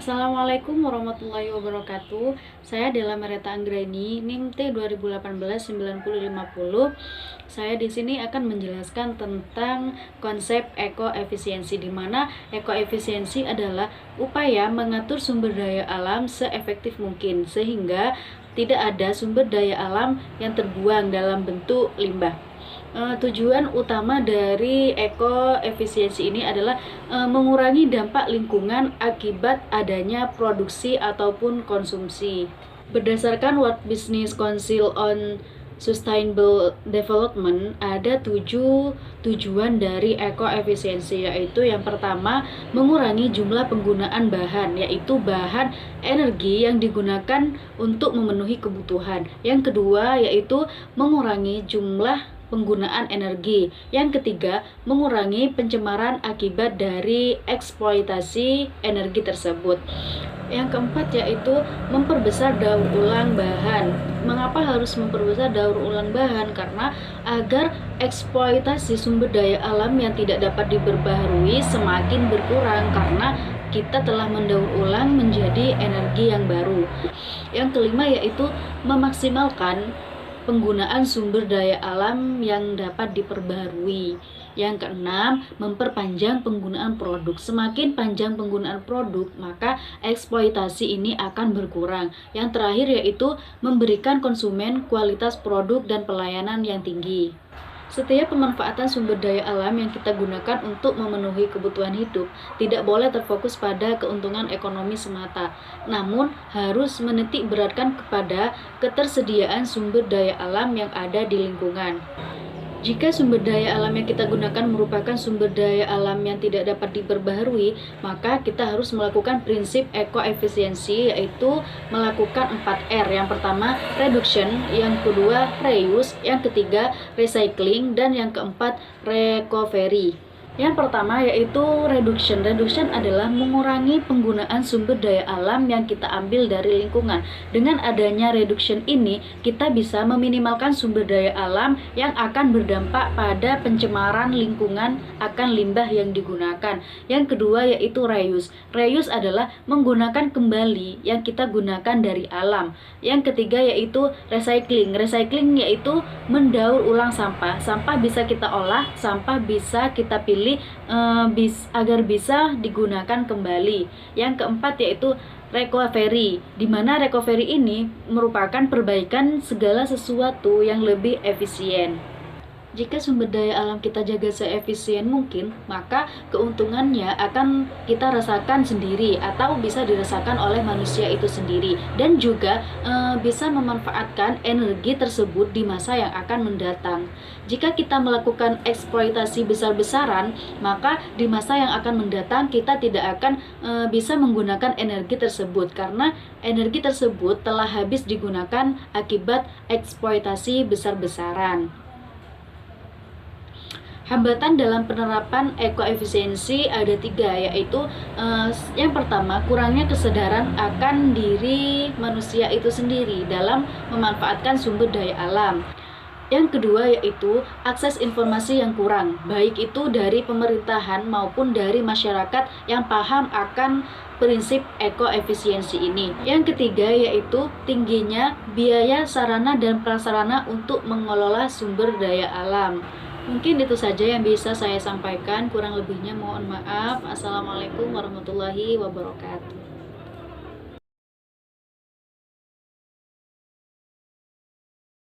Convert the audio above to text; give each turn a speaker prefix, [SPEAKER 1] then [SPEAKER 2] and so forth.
[SPEAKER 1] Assalamualaikum warahmatullahi wabarakatuh. Saya Della Mereta Anggraini, NIM T 2018-9050. Saya di sini akan menjelaskan tentang konsep ekoefisiensi, di mana ekoefisiensi adalah upaya mengatur sumber daya alam seefektif mungkin sehingga tidak ada sumber daya alam yang terbuang dalam bentuk limbah. Tujuan utama dari ekoefisiensi ini adalah mengurangi dampak lingkungan akibat adanya produksi ataupun konsumsi. Berdasarkan World Business Council on Sustainable Development, ada 7 tujuan dari ekoefisiensi, yaitu yang pertama, mengurangi jumlah penggunaan bahan, yaitu bahan energi yang digunakan untuk memenuhi kebutuhan. Yang kedua, yaitu mengurangi jumlah penggunaan energi. Yang ketiga, mengurangi pencemaran akibat dari eksploitasi energi tersebut. Yang keempat, yaitu memperbesar daur ulang bahan. Mengapa harus memperbesar daur ulang bahan? Karena agar eksploitasi sumber daya alam yang tidak dapat diperbaharui semakin berkurang, karena kita telah mendaur ulang menjadi energi yang baru. Yang kelima, yaitu memaksimalkan penggunaan sumber daya alam yang dapat diperbarui. Yang keenam, memperpanjang penggunaan produk. Semakin panjang penggunaan produk, maka eksploitasi ini akan berkurang. Yang terakhir, yaitu memberikan konsumen kualitas produk dan pelayanan yang tinggi. Setiap pemanfaatan sumber daya alam yang kita gunakan untuk memenuhi kebutuhan hidup tidak boleh terfokus pada keuntungan ekonomi semata, namun harus menitik beratkan kepada ketersediaan sumber daya alam yang ada di lingkungan. Jika sumber daya alam yang kita gunakan merupakan sumber daya alam yang tidak dapat diperbaharui, maka kita harus melakukan prinsip ekoefisiensi, yaitu melakukan 4R. Yang pertama, reduction, yang kedua, reuse, yang ketiga, recycling, dan yang keempat, recovery. Yang pertama, yaitu reduction. Reduction adalah mengurangi penggunaan sumber daya alam yang kita ambil dari lingkungan. Dengan adanya reduction ini, kita bisa meminimalkan sumber daya alam yang akan berdampak pada pencemaran lingkungan akan limbah yang digunakan. Yang kedua, yaitu reuse. Reuse adalah menggunakan kembali yang kita gunakan dari alam. Yang ketiga, yaitu recycling. Recycling yaitu mendaur ulang sampah. Sampah bisa kita olah, sampah bisa kita pilih agar bisa digunakan kembali. Yang keempat, yaitu recovery, di mana recovery ini merupakan perbaikan segala sesuatu yang lebih efisien. Jika sumber daya alam kita jaga seefisien mungkin, maka keuntungannya akan kita rasakan sendiri atau bisa dirasakan oleh manusia itu sendiri, dan juga bisa memanfaatkan energi tersebut di masa yang akan mendatang. Jika kita melakukan eksploitasi besar-besaran, maka di masa yang akan mendatang kita tidak akan bisa menggunakan energi tersebut, karena energi tersebut telah habis digunakan akibat eksploitasi besar-besaran. Hambatan dalam penerapan ekoefisiensi ada 3, yaitu yang pertama, kurangnya kesadaran akan diri manusia itu sendiri dalam memanfaatkan sumber daya alam. Yang kedua, yaitu akses informasi yang kurang, baik itu dari pemerintahan maupun dari masyarakat yang paham akan prinsip ekoefisiensi ini. Yang ketiga, yaitu tingginya biaya sarana dan prasarana untuk mengelola sumber daya alam. Mungkin itu saja yang bisa saya sampaikan, kurang lebihnya mohon maaf. Assalamualaikum warahmatullahi wabarakatuh.